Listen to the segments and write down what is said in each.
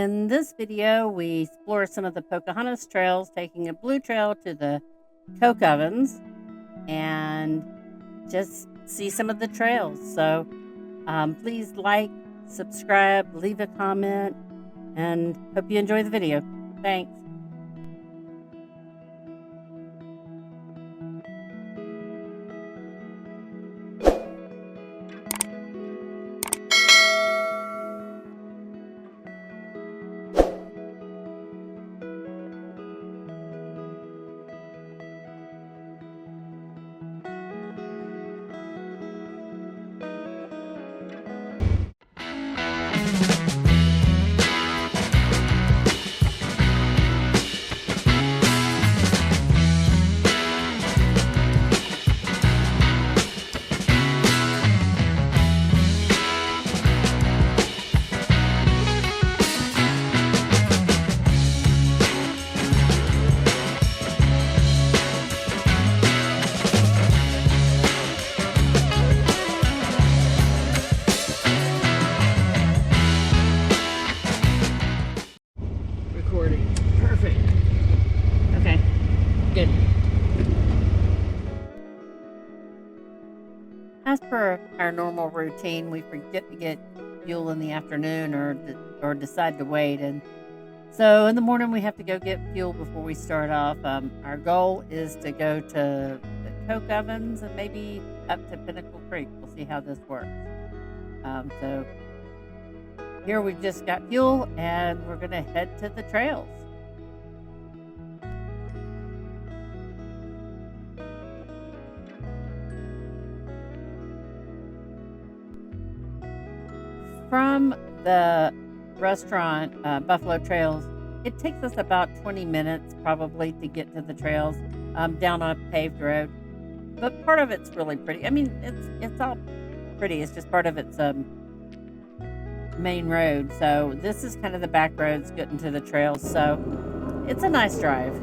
In this video, we explore some of the Pocahontas Trails, taking a blue trail to the Coke Ovens and just see some of the trails. So please like, subscribe, leave a comment, and hope you enjoy the video. Thanks. Perfect. Okay, good. As per our normal routine, we forget to get fuel in the afternoon or decide to wait. And so in the morning, we have to go get fuel before we start off. Our goal is to go to the Coke Ovens and maybe up to Pinnacle Creek. We'll see how this works. So here we've just got fuel and we're going to head to the trails. From the restaurant, Buffalo Trails, it takes us about 20 minutes probably to get to the trails down a paved road. But part of it's really pretty. I mean, it's all pretty. It's just part of its main road. So this is kind of the back roads getting to the trails. So it's a nice drive.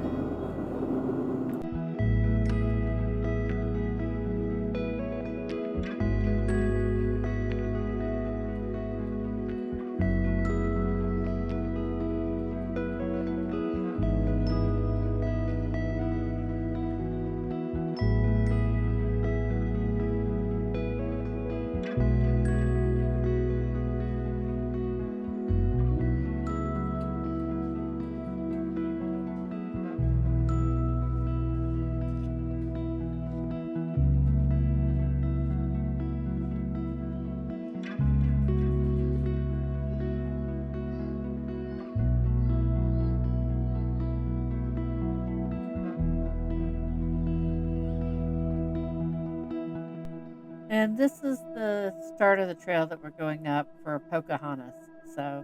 And this is the start of the trail that we're going up for Pocahontas. So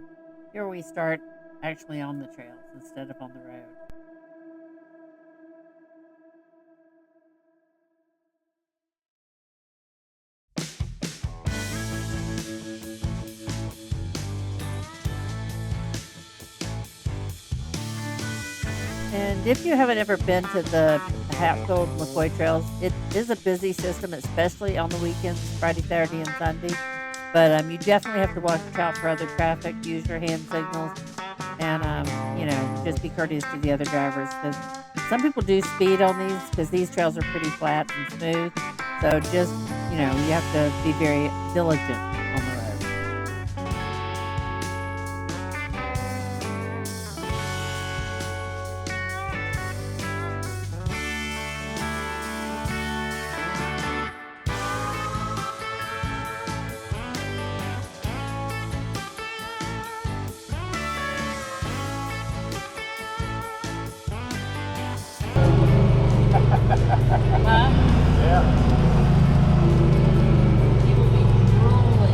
here we start actually on the trails instead of on the road. And if you haven't ever been to the Hatfield McCoy Trails, it is a busy system, especially on the weekends, Friday, Saturday, and Sunday. But you definitely have to watch out for other traffic, use your hand signals, and just be courteous to the other drivers. Because some people do speed on these because these trails are pretty flat and smooth. So just you have to be very diligent on the road. Yeah. You will be rolling.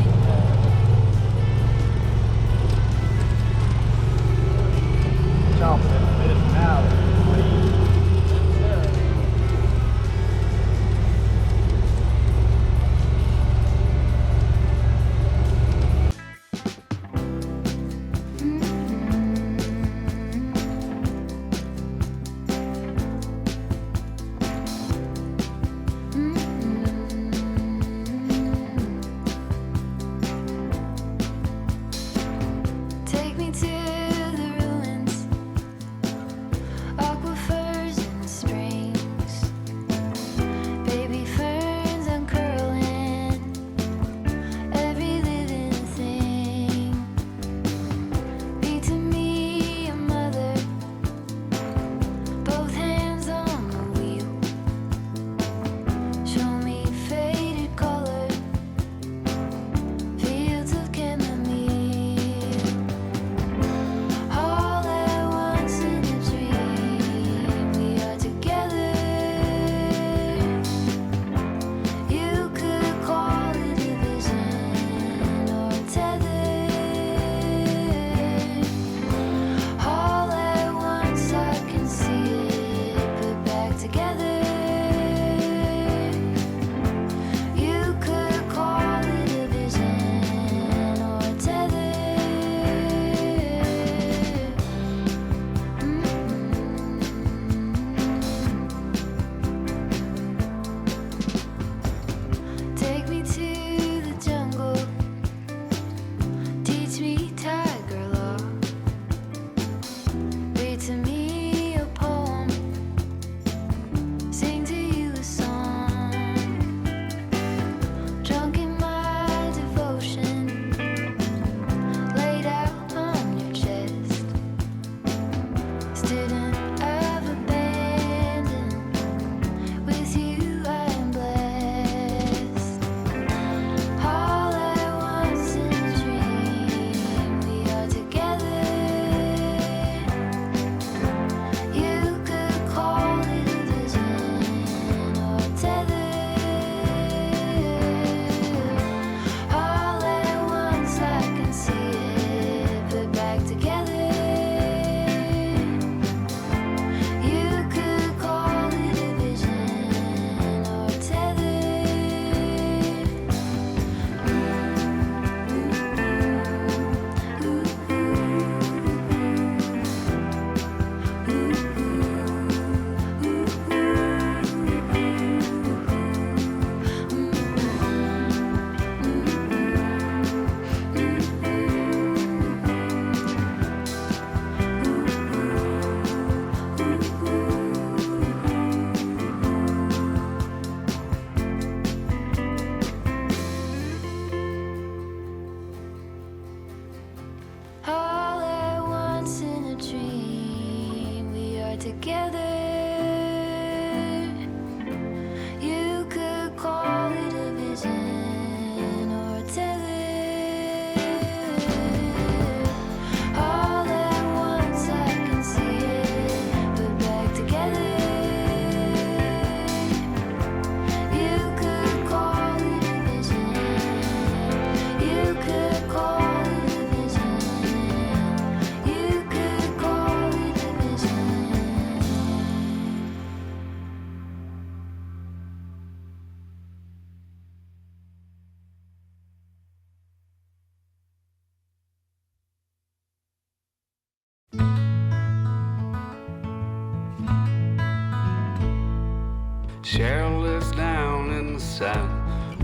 Cheryl lives down in the south,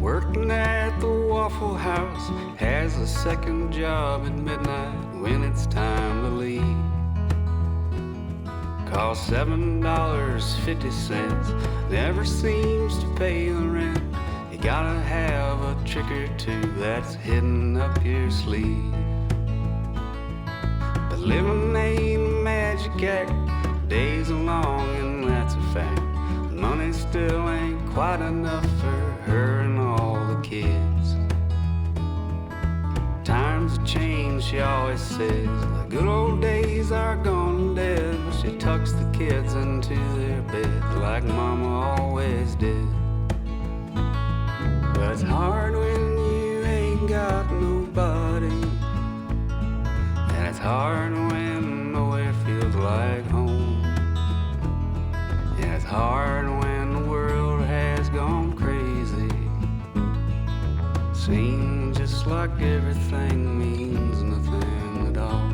working at the Waffle House, has a second job at midnight when it's time to leave. Costs $7.50, never seems to pay the rent. You gotta have a trick or two that's hidden up your sleeve. But living ain't a magic act, days are long and that's a fact. Money still ain't quite enough for her and all the kids. Times have changed, she always says. The good old days are gone and dead, but she tucks the kids into their beds like Mama always did. But it's hard when you ain't got nobody, and it's hard when nowhere feels like home. Yeah, it's hard when the world has gone crazy. Seems just like everything means nothing at all.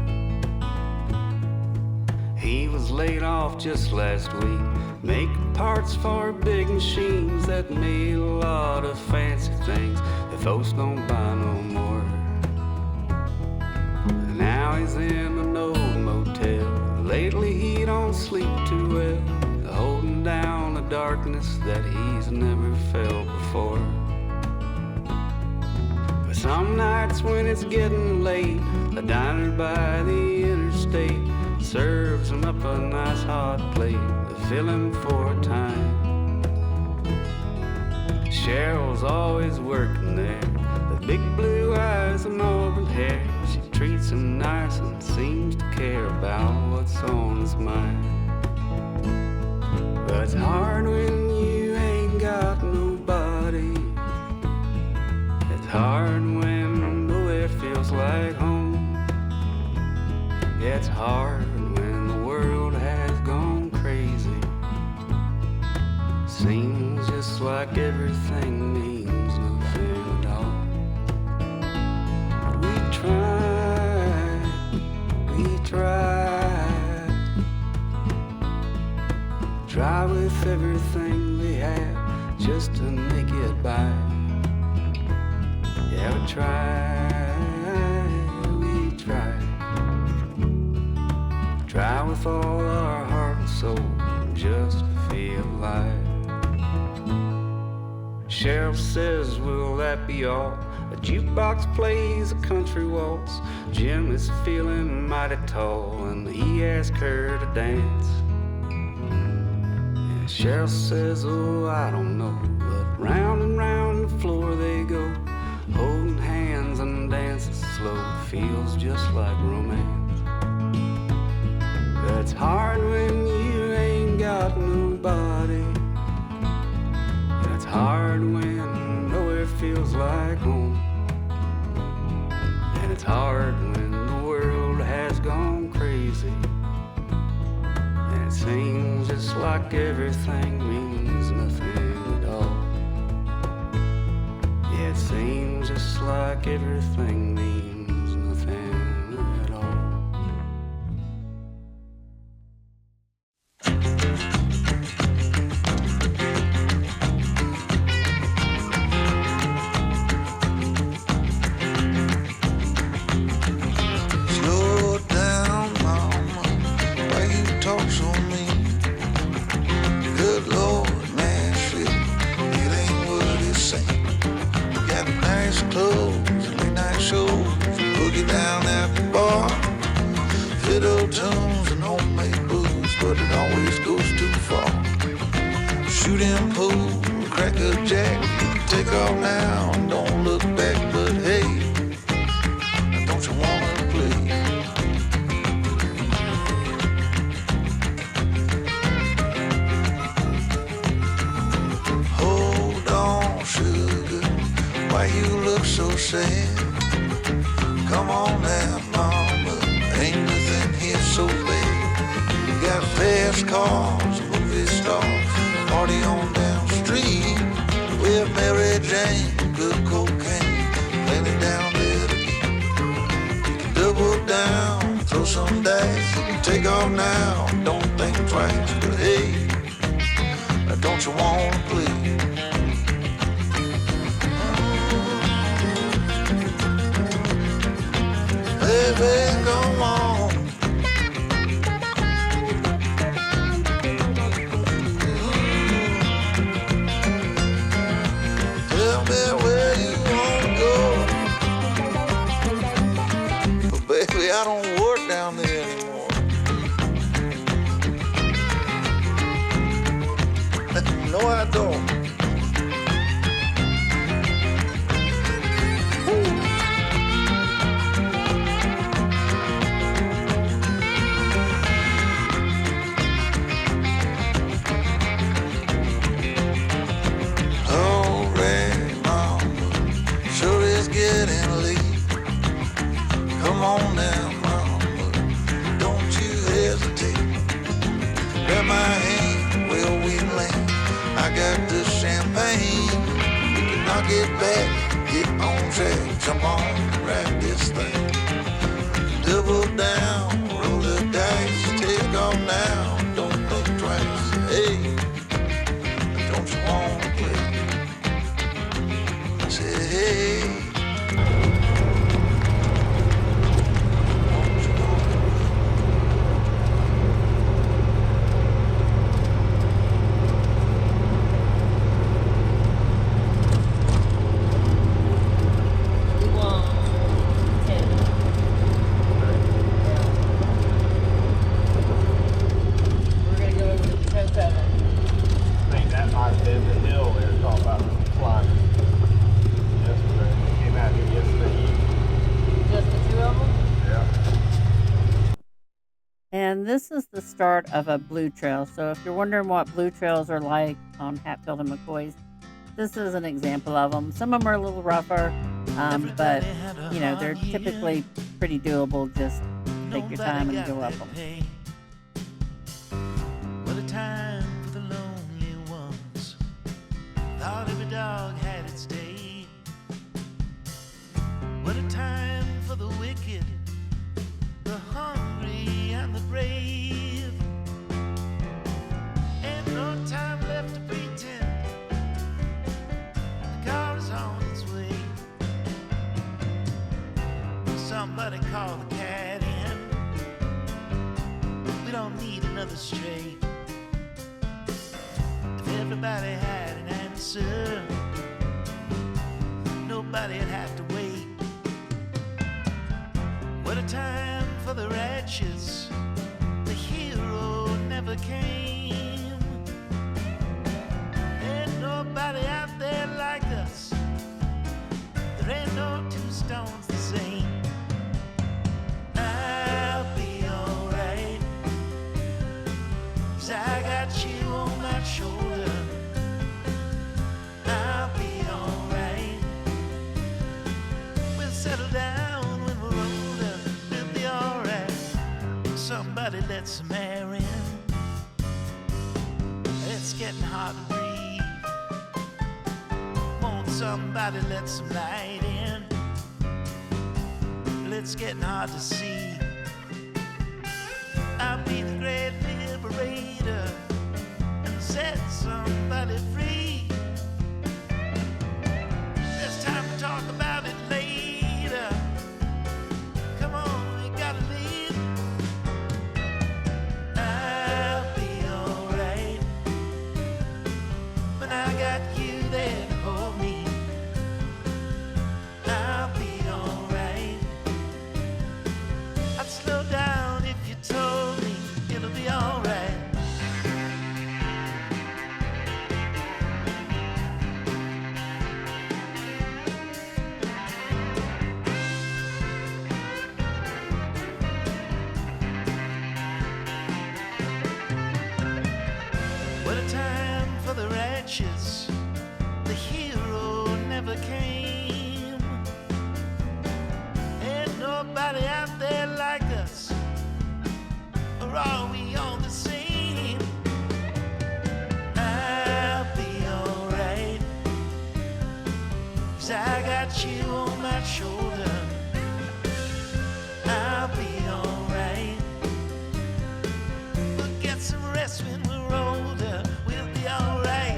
He was laid off just last week, making parts for big machines that made a lot of fancy things that folks don't buy no more. And now he's in an old motel. Lately he don't sleep too well, holding down a darkness that he's never felt before. But some nights when it's getting late, a diner by the interstate serves him up a nice hot plate to fill him for a time. Cheryl's always working there, with big blue eyes and auburn hair. She treats him nice and seems to care about what's on his mind. But it's hard when you ain't got nobody. It's hard when nowhere feels like home. Yeah, it's hard when the world has gone crazy. Seems just like everything means nothing at all. But we try with everything we have just to make it by. Yeah, we try. Try with all our heart and soul just to feel alive. Cheryl says, will that be all? A jukebox plays a country waltz. Jim is feeling mighty tall and he asks her to dance. And Cheryl says, oh, I don't know, but round and round the floor they go, holding hands and dancing slow. Feels just like romance. But it's hard when you ain't got nobody. And it's hard when nowhere feels like home. And it's hard when the world has gone crazy. And it seems just like everything means nothing at all. Yeah, it seems just like everything means nothing at all. Take off now, don't think twice, but hey, don't don't you wanna play? Baby, come on. Tell me where you wanna go. But baby, I don't work down there anymore. No, I don't. Getting late. Come on now, mama, don't you hesitate. Grab my hand, well we land. I got the champagne. We can knock it back, get on track, jump on, ride this thing. Double down, roll the dice, take off now, don't think twice. Hey, don't you wanna play? Say hey. And this is the start of a blue trail. So if you're wondering what blue trails are like on Hatfield and McCoy's, this is an example of them. Some of them are a little rougher, but you know, they're typically pretty doable. Just take your time and go up them. What a time for the lonely ones. Thought every dog had its day. What a time for the wicked, the hungry and the brave. Ain't no time left to pretend. The car is on its way. Somebody call the cat in. We don't need another stray. If everybody had an answer, nobody'd have to wait. What a time for the righteous, the hero never came. Ain't nobody out there like us. There ain't no two stones the same. I'll be alright, 'cause I got you on my shoulder. I'll be alright. We'll settle down when we're older. We'll be alright. Somebody let some air in. It's getting hard to breathe. Won't somebody let some light in? It's getting hard to see. I'll be the great liberator and set somebody free. There's time to talk about it later. Come on, we gotta leave. I'll be alright when I got you there to hold me. I'll be alright. I'd slow down if you told me it'll be alright. What a time for the righteous, the hero never came. Ain't nobody out there like us, or are we all the same? I'll be alright, 'cause I got you on my shoulder. I'll be alright. We'll get some rest when we're older. We'll be alright.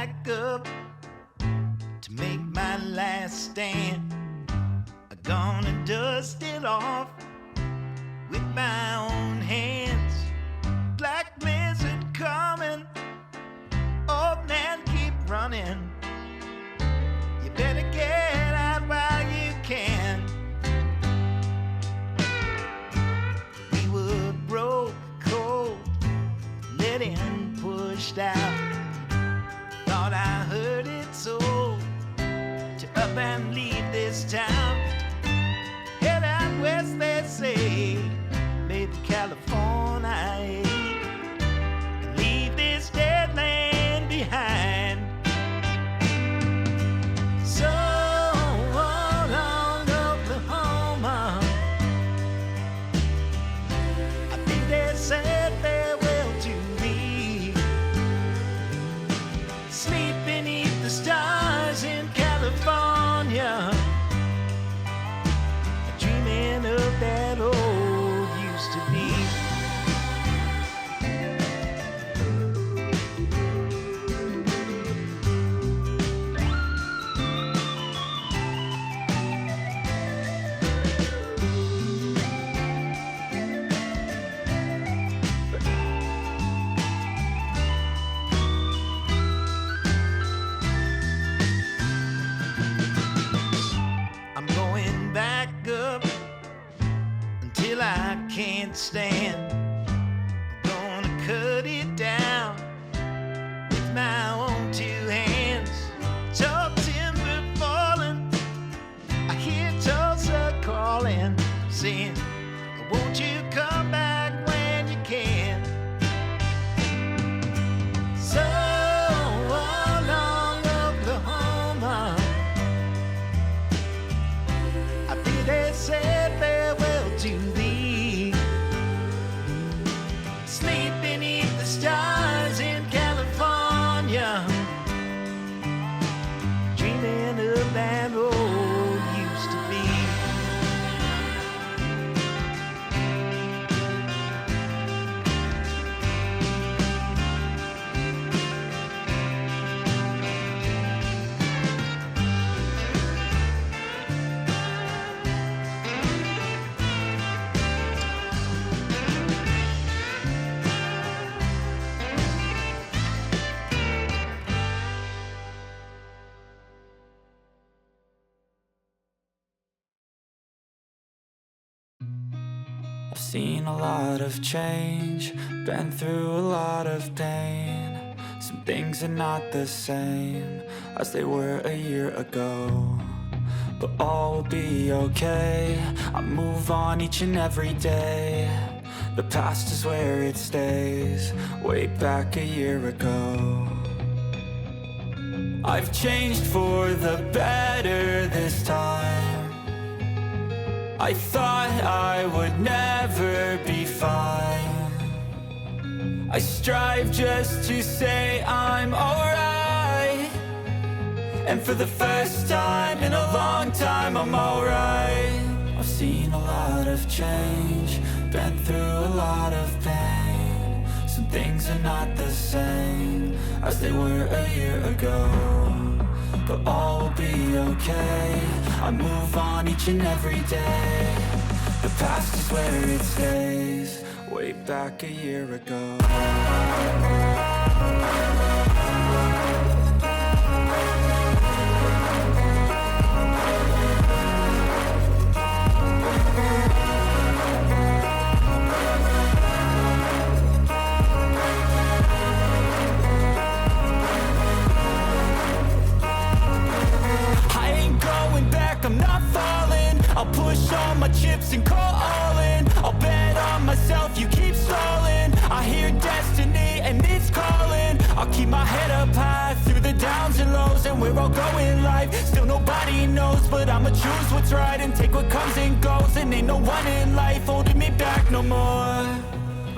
back up to make my last stand. I'm gonna dust it off with my own hands. Black blizzard coming, old man keep running. You better get out while you can. We were broke, cold, let in, pushed out. Thought I heard it so, to up and leave this town. Head out west, they say, maybe California, and leave this dead land behind. So long, Oklahoma, I think they said farewell to me. Sleep beneath the stars in California, dreaming of that old used to be. I'm going back up until I can't stand. I'm gonna cut it down with my own two hands. Tall timber falling, I hear Tulsa calling, saying, won't you come back when you can? So long, Oklahoma, I think they said farewell to thee. Sleep beneath the stars in California, dreaming of that old used to be. I've seen a lot of change, been through a lot of pain. Some things are not the same as they were a year ago, but all will be okay. I move on each and every day. The past is where it stays, way back a year ago. I've changed for the better this time. I thought I would never be fine. I strive just to say I'm alright, and for the first time in a long time I'm alright. I've seen a lot of change, been through a lot of pain. Some things are not the same as they were a year ago, but all will be okay. I move on each and every day. The past is where it stays, way back a year ago. I'm not falling. I'll push all my chips and call all in. I'll bet on myself, you keep stalling. I hear destiny and it's calling. I'll keep my head up high through the downs and lows, and we're all going life. Still nobody knows, but I'ma choose what's right and take what comes and goes. And ain't no one in life holding me back no more.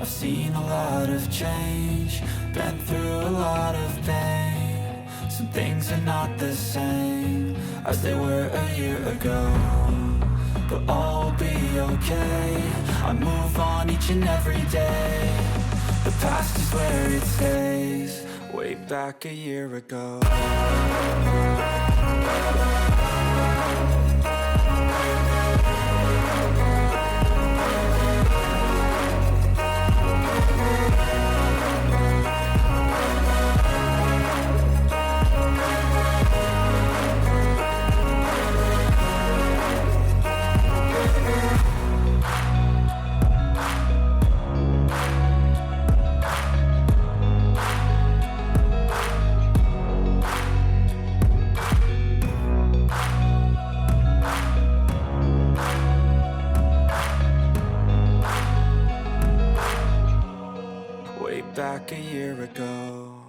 I've seen a lot of change, been through a lot of pain. Some things are not the same as they were a year ago, but all will be okay. I move on each and every day. The past is where it stays, way back a year ago. Way back a year ago.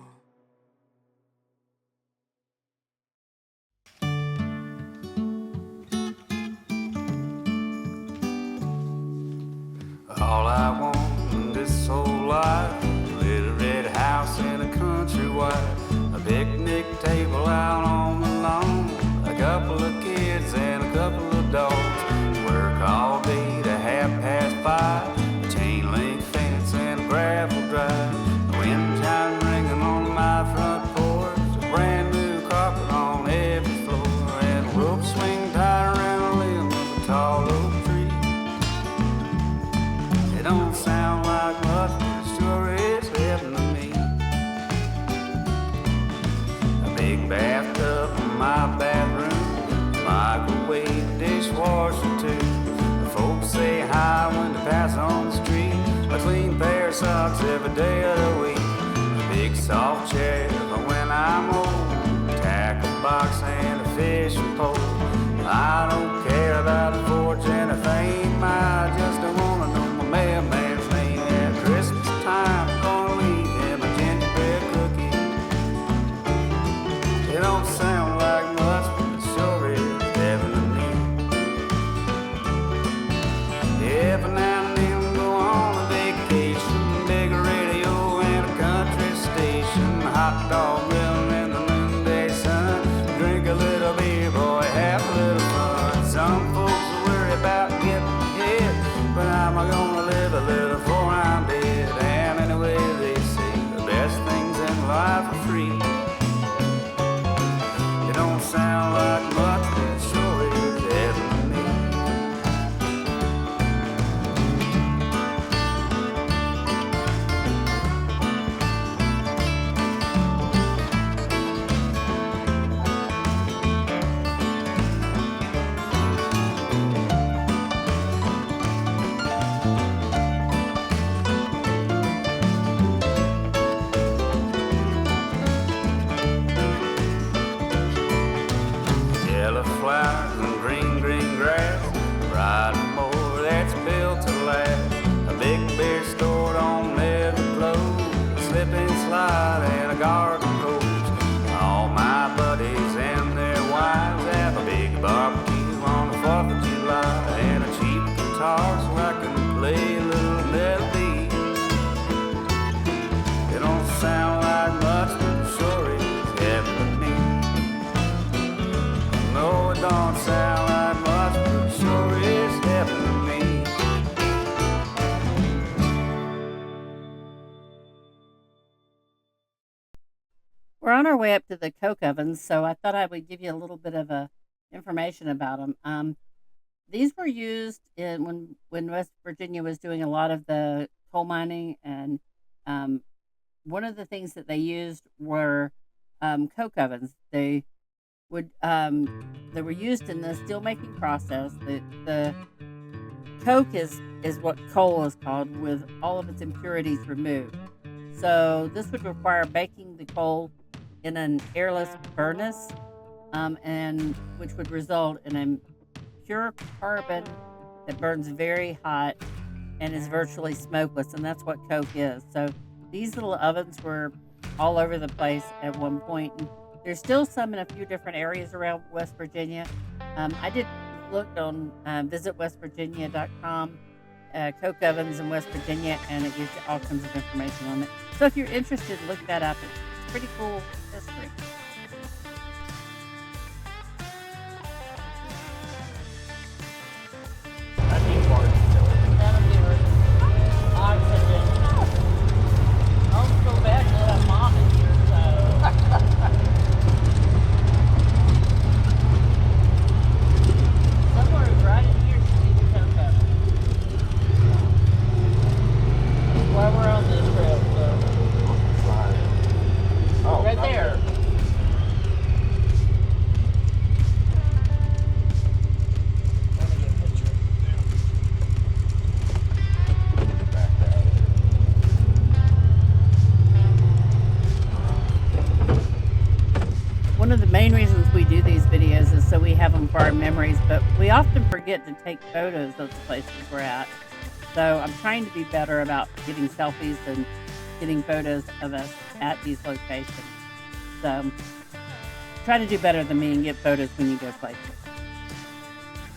All I want in this whole life, a little red house and a country wife, a picnic table out on the lawn, a couple of kids and a couple of dogs. Work all day to 5:30, a chain link fence and a gravel drive, the wind chime ringing on my front porch, a brand new carpet on every floor, and a rope swing tied around a limb of a tall oak tree. It don't sound like much, but it sure is heaven to me. A big bathtub in my bathroom, microwave, dishwasher too. The folks say hi when they pass on the street. A clean pair of socks every day of the week. A big soft chair for when I'm old. Tackle box and a fishing pole. I don't care about the fortune or fame. I just don't wanna know my mailman's name. At Christmas time, I'm gonna leave him a gingerbread cookie. It don't sound like much, but it sure is heaven to me. Every now and then we go on a vacation, big radio and a country station, hot dog grilling in the noonday sun, drink a little beer, boy, have a little fun. Some folks worry about getting ahead, but I'm gonna live a little before I'm dead. And anyway, they say the best things in life are free. It don't sound like much, but it sure is heaven to me. Yellow flowers and green grass, riding mower that's built to last. A big beer stored on every clothes, a slip and slide and a garden hose. All my buddies and their wives have a big barbecue on the 4th of July, and a cheap guitar so I can play a little melody. It don't sound like much, but it sure is heaven to me. No, it don't sound like much, but it sure is heaven to me. We're on our way up to the coke ovens, so I thought I would give you a little bit of information about them. These were used when West Virginia was doing a lot of the coal mining, and one of the things that they used were coke ovens. They were used in the steel making process. The coke is what coal is called, with all of its impurities removed. So this would require baking the coal in an airless furnace, and which would result in a pure carbon that burns very hot and is virtually smokeless, and that's what coke is. So these little ovens were all over the place at one point, and there's still some in a few different areas around West Virginia. I did look on visitwestvirginia.com, coke ovens in West Virginia, and it gives you all kinds of information on it. So if you're interested, look that up. It's pretty cool history. That'll give her oxygen. Oh, so bad to have mom in here, so. them for our memories, but we often forget to take photos of the places we're at. So I'm trying to be better about getting selfies and getting photos of us at these locations. So try to do better than me and get photos when you go places.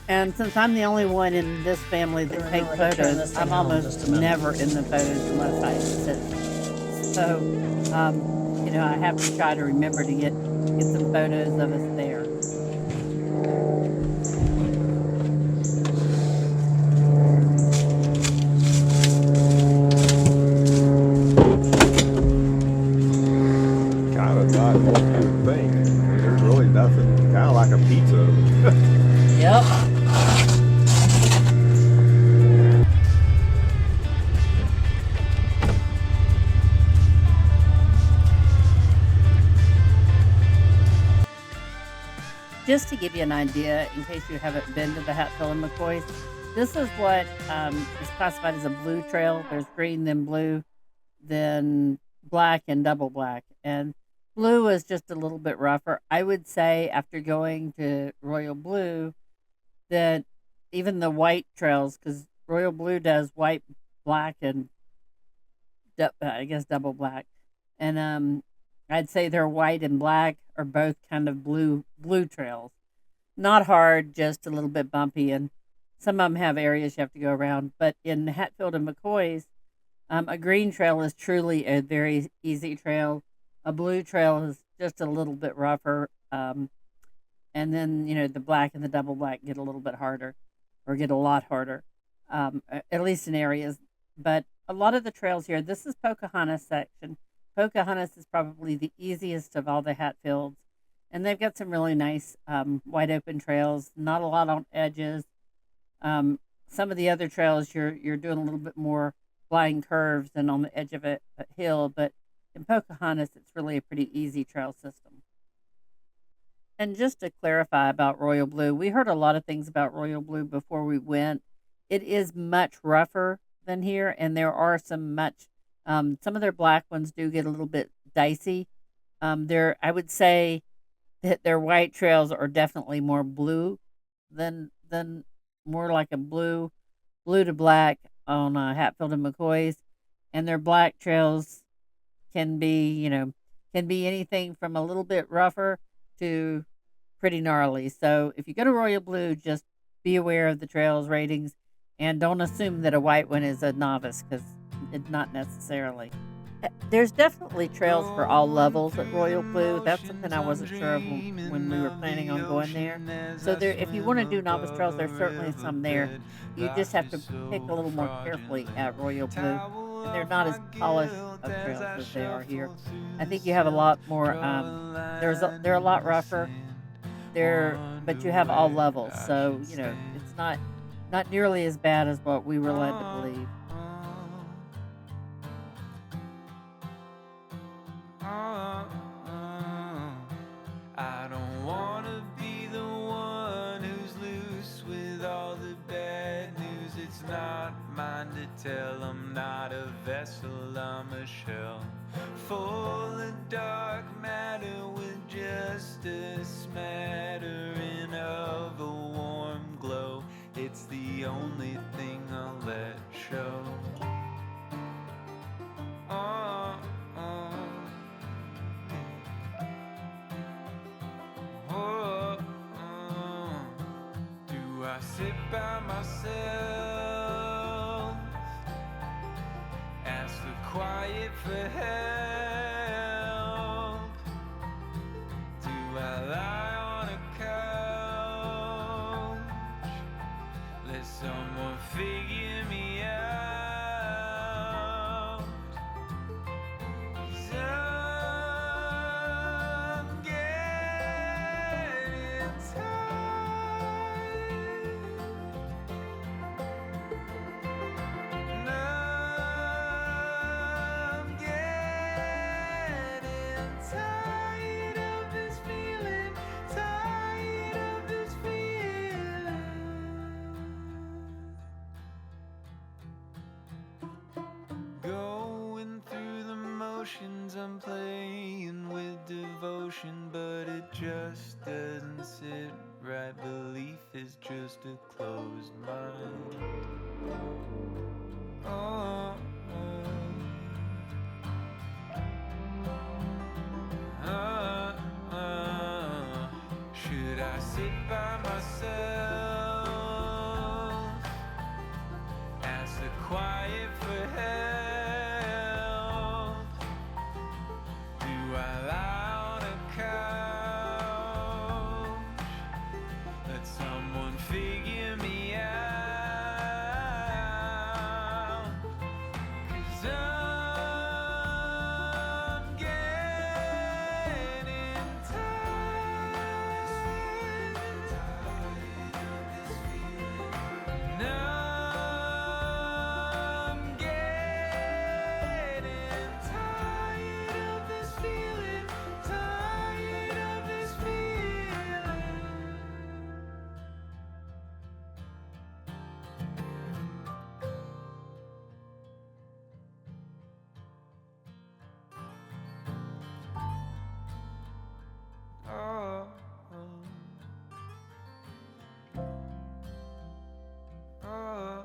And since I'm the only one in this family that takes photos, I'm almost never in the photos unless I insist. So, I have to try to remember to get some photos of us there. Kind of not what you would think. I mean, there's really nothing, kind of like a pizza. Yep. Just to give you an idea, in case you haven't been to the Hatfield and McCoys, this is what is classified as a blue trail. There's green, then blue, then black, and double black. And blue is just a little bit rougher. I would say after going to Royal Blue that even the white trails, because Royal Blue does white, black, and I guess double black. And I'd say their white and black are both kind of blue trails. Not hard, just a little bit bumpy, and some of them have areas you have to go around. But in Hatfield and McCoy's, a green trail is truly a very easy trail. A blue trail is just a little bit rougher. And then, the black and the double black get a little bit harder or get a lot harder, at least in areas. But a lot of the trails here, this is Pocahontas section. Pocahontas is probably the easiest of all the Hatfields. And they've got some really nice wide open trails, not a lot on edges. Some of the other trails, you're doing a little bit more flying curves and on the edge of a hill. But in Pocahontas, it's really a pretty easy trail system. And just to clarify about Royal Blue, we heard a lot of things about Royal Blue before we went. It is much rougher than here, and there are some of their black ones do get a little bit dicey. I would say that their white trails are definitely more blue than more like a blue to black on Hatfield and McCoy's, and their black trails can be anything from a little bit rougher to pretty gnarly. So if you go to Royal Blue, just be aware of the trails ratings and don't assume that a white one is a novice, because it's not necessarily. There's definitely trails for all levels at Royal Blue. That's something I wasn't sure of when we were planning on going there. So if you want to do novice trails, there's certainly some there. You just have to pick a little more carefully at Royal Blue. And they're not as polished of trails as they are here. I think you have a lot more. They're a lot rougher. But you have all levels, so it's not nearly as bad as what we were led to believe. I don't wanna be the one who's loose with all the bad news. It's not mine to tell. I'm not a vessel, I'm a shell full of dark matter with just a smattering of a warm glow. It's the only thing I'll let show. Do I sit by myself, ask the quiet for help? Do I lie on a couch, let someone figure me out? I'm playing with devotion, but it just doesn't sit right. my belief is just a closed mind. Oh, should I sit by myself, ask the quiet for help? Do I lie on a couch, let someone figure me out? 'Cause I'm getting tired of this feeling. And I'm getting tired of this feeling, tired of this feeling. Oh, oh,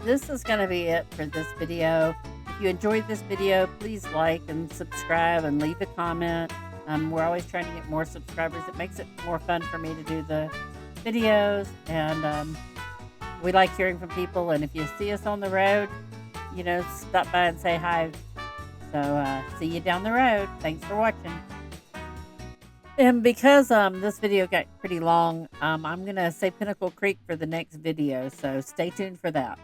This is going to be it for this video. If you enjoyed this video, please like and subscribe and leave a comment. We're always trying to get more subscribers. It makes it more fun for me to do the videos, and we like hearing from people. And if you see us on the road, you know, stop by and say hi. So see you down the road. Thanks for watching. And because this video got pretty long, I'm going to say Pinnacle Creek for the next video, so stay tuned for that.